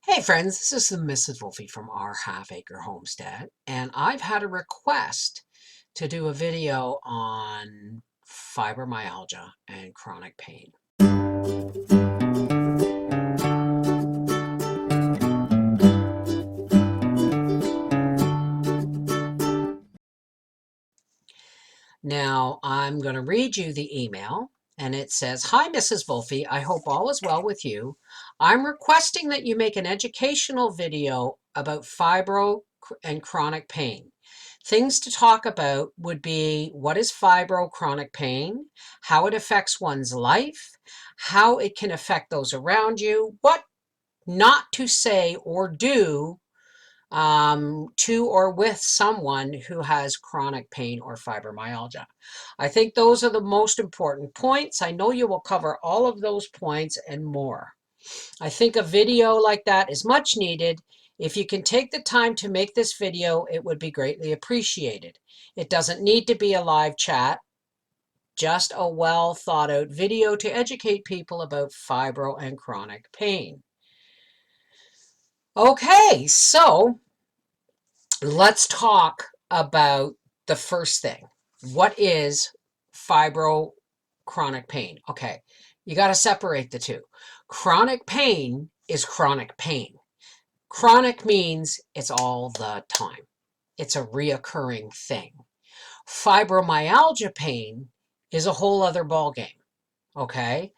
Hey friends, this is the Mrs. Wolfie from our Half Acre Homestead, and I've had a request to do a video on fibromyalgia and chronic pain. Now, I'm going to read you the email, and it says, "Hi, Mrs. Wolfie. I hope all is well with you. I'm requesting that you make an educational video about fibro and chronic pain. Things to talk about would be what is fibro chronic pain, how it affects one's life, how it can affect those around you, what not to say or do to or with someone who has chronic pain or fibromyalgia. I think those are the most important points. I know you will cover all of those points and more. I think a video like that is much needed. If you can take the time to make this video, it would be greatly appreciated. It doesn't need to be a live chat, just a well thought out video to educate people about fibro and chronic pain." Okay, so let's talk about the first thing. What is fibro chronic pain? Okay, you got to separate the two. Chronic pain is chronic pain. Chronic means it's all the time. It's a reoccurring thing. Fibromyalgia pain is a whole other ballgame. Okay,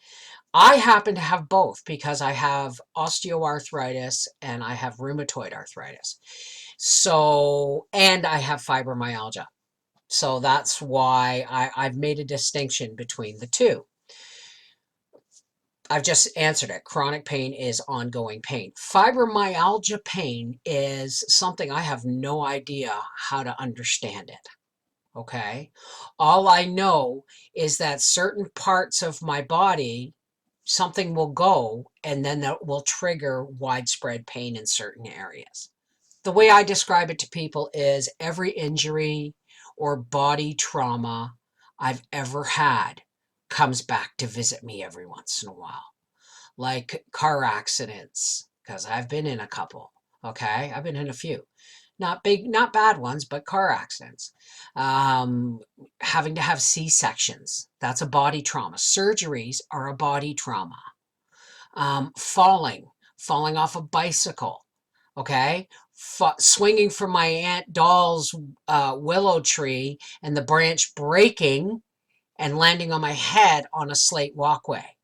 I happen to have both because I have osteoarthritis and I have rheumatoid arthritis. So, and I have fibromyalgia. So that's why I've made a distinction between the two. I've just answered it. Chronic pain is ongoing pain. Fibromyalgia pain is something I have no idea how to understand it. Okay. All I know is that certain parts of my body, something will go and then that will trigger widespread pain in certain areas. The way I describe it to people is every injury or body trauma I've ever had comes back to visit me every once in a while. Like car accidents, because I've been in a couple. Okay, I've been in a few. Not big, not bad ones, but car accidents. Um, Having to have C-sections, that's a body trauma. Surgeries are a body trauma. Falling off a bicycle, okay? Swinging from my Aunt Doll's willow tree and the branch breaking and landing on my head on a slate walkway.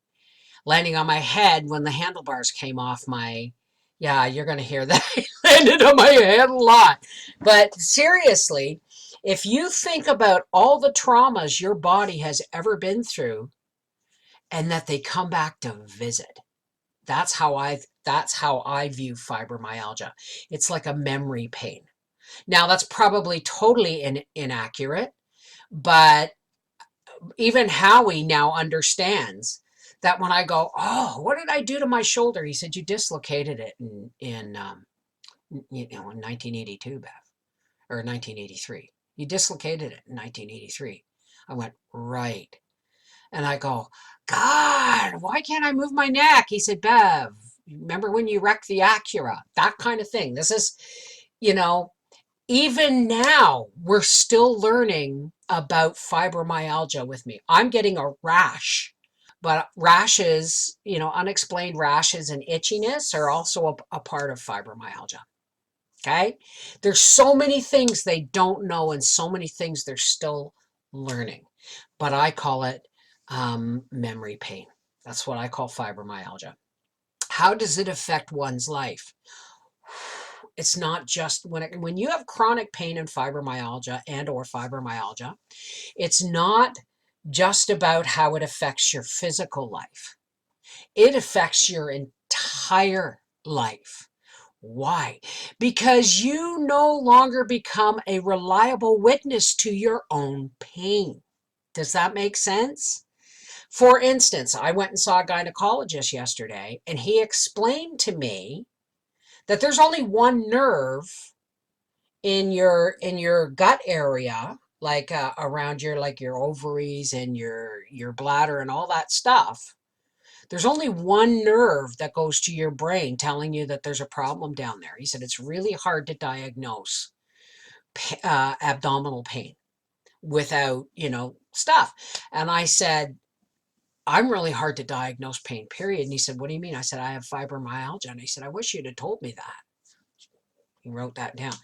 Landing on my head when the handlebars came off my, yeah, you're going to hear that. Landed on my head a lot. But seriously, if you think about all the traumas your body has ever been through and that they come back to visit, that's how I view fibromyalgia. It's like a memory pain. Now that's probably totally inaccurate, but even Howie now understands that when I go, "Oh, what did I do to my shoulder?" He said, "You dislocated it in 1982, Bev, or 1983. You dislocated it in 1983." I went, "Right." And I go, "God, why can't I move my neck?" He said, "Bev, remember when you wrecked the Acura?" That kind of thing. This is, you know, even now, we're still learning about fibromyalgia with me. I'm getting a rash, but rashes, unexplained rashes and itchiness are also a part of fibromyalgia. Okay? There's so many things they don't know and so many things they're still learning. But I call it memory pain. That's what I call fibromyalgia. How does it affect one's life? It's not just when you have chronic pain and fibromyalgia, it's not just about how it affects your physical life. It affects your entire life. Why? Because you no longer become a reliable witness to your own pain. Does that make sense? For instance, I went and saw a gynecologist yesterday, and he explained to me that there's only one nerve in your gut area, like around your ovaries and your bladder and all that stuff. There's only one nerve that goes to your brain telling you that there's a problem down there. He said it's really hard to diagnose abdominal pain without, stuff. And I said, I'm really hard to diagnose pain, period. And he said, what do you mean? I said, I have fibromyalgia. And he said, I wish you'd have told me that. He wrote that down.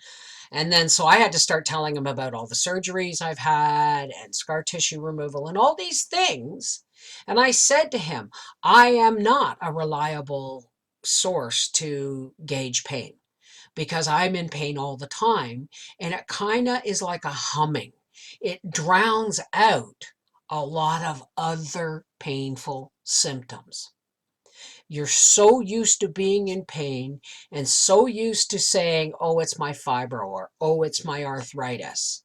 And then, so I had to start telling him about all the surgeries I've had and scar tissue removal and all these things. And I said to him, I am not a reliable source to gauge pain because I'm in pain all the time. And it kind of is like a humming. It drowns out a lot of other painful symptoms. You're so used to being in pain and so used to saying, oh, it's my fibro or oh, it's my arthritis,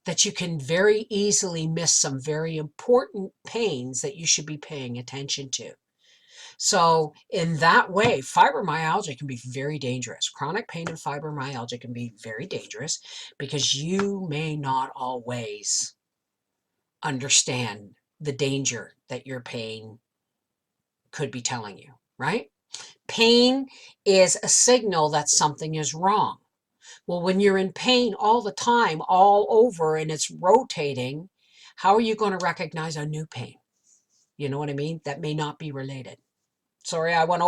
that you can very easily miss some very important pains that you should be paying attention to. So in that way, fibromyalgia can be very dangerous. Chronic pain and fibromyalgia can be very dangerous because you may not always understand the danger that your pain could be telling you, right? Pain is a signal that something is wrong. Well, when you're in pain all the time, all over, and it's rotating, how are you going to recognize a new pain? You know what I mean? That may not be related. Sorry, I went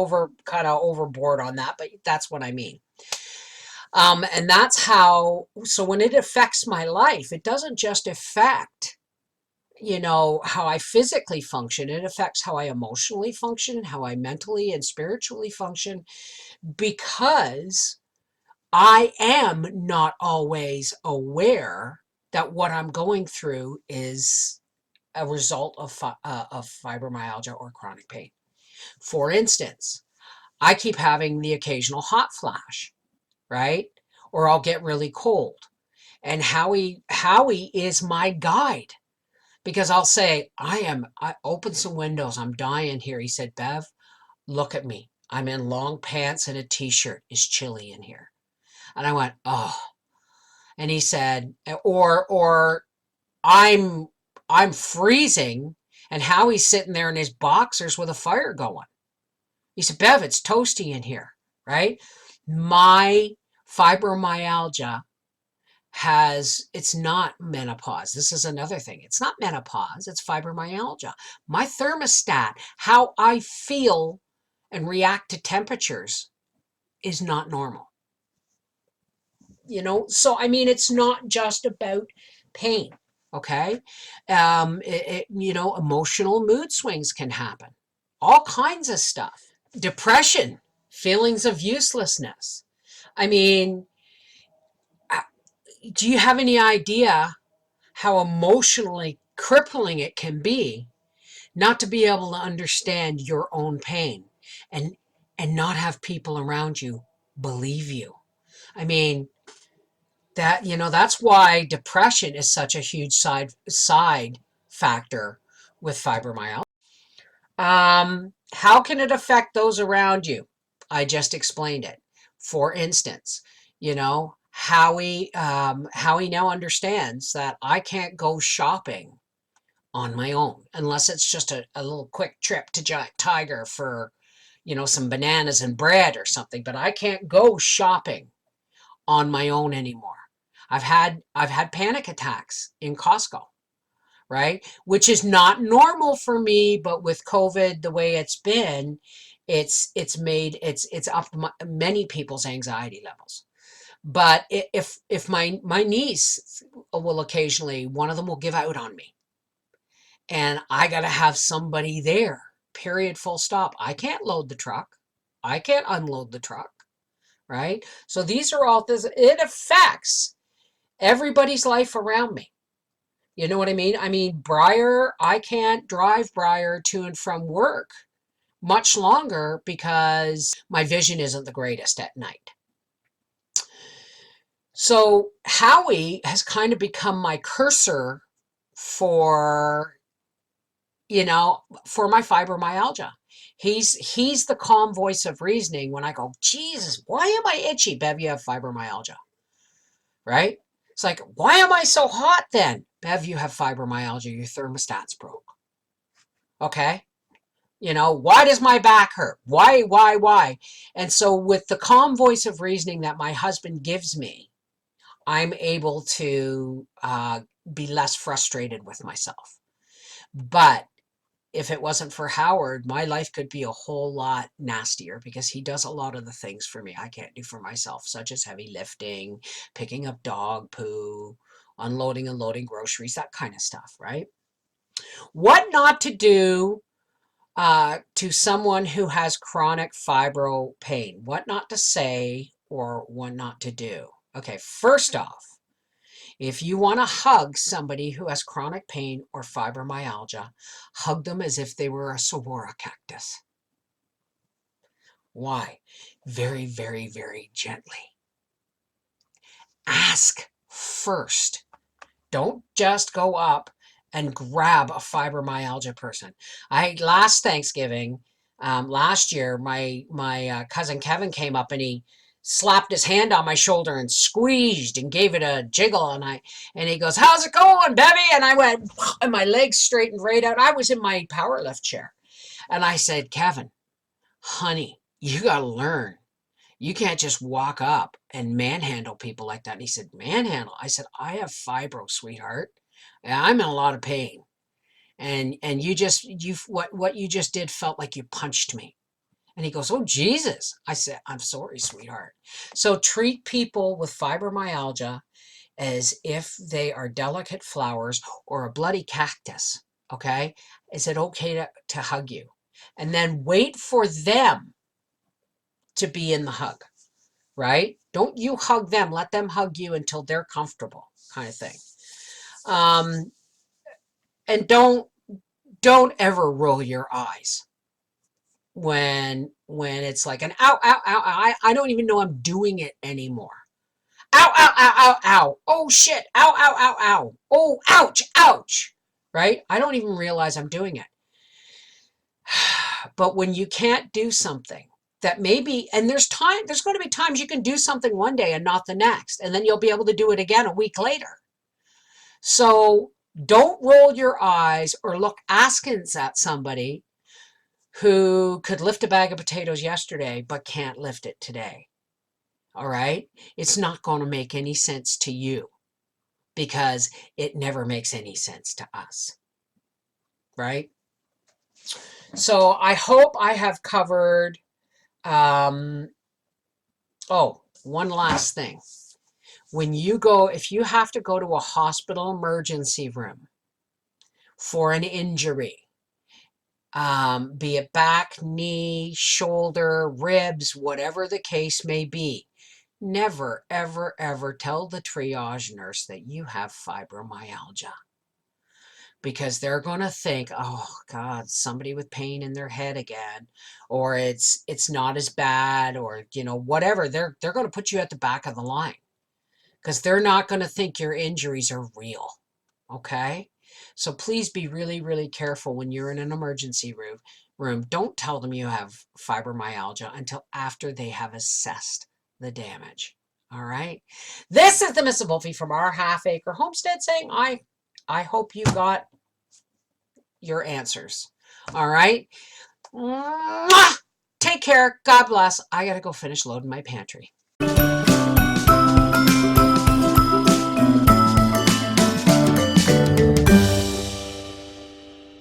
kind of overboard on that, but that's what I mean. And that's how, so when it affects my life, it doesn't just affect, how I physically function. It affects how I emotionally function, how I mentally and spiritually function, because I am not always aware that what I'm going through is a result of fibromyalgia or chronic pain. For instance, I keep having the occasional hot flash, right? Or I'll get really cold. And Howie is my guide because I'll say, I open some windows. I'm dying here. He said, Bev, look at me. I'm in long pants and a t-shirt. It's chilly in here. And I went, oh. And he said, or I'm freezing, and Howie's sitting there in his boxers with a fire going. He said, Bev, it's toasty in here, right? My fibromyalgia it's not menopause. This is another thing. It's not menopause, it's fibromyalgia. My thermostat, how I feel and react to temperatures, is not normal. So I mean, it's not just about pain, okay? Emotional mood swings can happen, all kinds of stuff. Depression, feelings of uselessness. I mean, do you have any idea how emotionally crippling it can be not to be able to understand your own pain and not have people around you believe you? I mean, that's why depression is such a huge side factor with fibromyalgia. How can it affect those around you? I just explained it. For instance, Howie now understands that I can't go shopping on my own unless it's just a little quick trip to Giant Tiger for, some bananas and bread or something, but I can't go shopping on my own anymore. I've had panic attacks in Costco, right? Which is not normal for me, but with COVID the way it's been, it's up many people's anxiety levels. But if my niece will occasionally, one of them will give out on me, and I got to have somebody there, period, full stop. I can't load the truck. I can't unload the truck, right? So these are all this. It affects everybody's life around me. You know what I mean? I mean, Briar, I can't drive Briar to and from work much longer because my vision isn't the greatest at night. So Howie has kind of become my cursor for, for my fibromyalgia. He's the calm voice of reasoning when I go, Jesus, why am I itchy? Bev, you have fibromyalgia, right? It's like, why am I so hot then? Bev, you have fibromyalgia. Your thermostat's broke. Okay? You know, why does my back hurt? Why? And so with the calm voice of reasoning that my husband gives me, I'm able to be less frustrated with myself. But if it wasn't for Howard, my life could be a whole lot nastier because he does a lot of the things for me I can't do for myself, such as heavy lifting, picking up dog poo, unloading and loading groceries, that kind of stuff, right? What not to do to someone who has chronic fibro pain, what not to say or what not to do. Okay, first off, if you want to hug somebody who has chronic pain or fibromyalgia, hug them as if they were a saguaro cactus. Why? Very, very, very gently. Ask first. Don't just go up and grab a fibromyalgia person. Last Thanksgiving, last year, my cousin Kevin came up and he slapped his hand on my shoulder and squeezed and gave it a jiggle, and he goes, "How's it going, Bevy?" And I went, and my legs straightened right out. I was in my power lift chair, and I said, "Kevin, honey, you got to learn. You can't just walk up and manhandle people like that." And he said, "Manhandle?" I said, "I have fibro, sweetheart. And I'm in a lot of pain. And what you just did felt like you punched me." And he goes, "Oh, Jesus." I said, "I'm sorry, sweetheart." So treat people with fibromyalgia as if they are delicate flowers or a bloody cactus. Okay? Is it okay to hug you? And then wait for them to be in the hug. Right? Don't you hug them. Let them hug you until they're comfortable, kind of thing. And don't ever roll your eyes when it's like an ow, ow, ow, ow. I don't even know I'm doing it anymore. Ow, ow, ow, ow, ow. Oh, shit. Ow, ow, ow, ow. Oh, ouch, ouch. Right? I don't even realize I'm doing it. But when you can't do something that maybe, and there's going to be times you can do something one day and not the next, and then you'll be able to do it again a week later. So don't roll your eyes or look askance at somebody who could lift a bag of potatoes yesterday but can't lift it today. All right? It's not going to make any sense to you because it never makes any sense to us. Right? So I hope I have covered. Oh, one last thing. When you go, if you have to go to a hospital emergency room for an injury, be it back, knee, shoulder, ribs, whatever the case may be, never, ever, ever tell the triage nurse that you have fibromyalgia. Because they're going to think, "Oh, God, somebody with pain in their head again," or it's not as bad, or, whatever. They're going to put you at the back of the line because they're not going to think your injuries are real. Okay? So please be really, really careful when you're in an emergency room. Don't tell them you have fibromyalgia until after they have assessed the damage. All right? This is the Mrs. Wolfie from our half-acre homestead saying, I hope you got your answers. All right? Mwah! Take care. God bless. I got to go finish loading my pantry.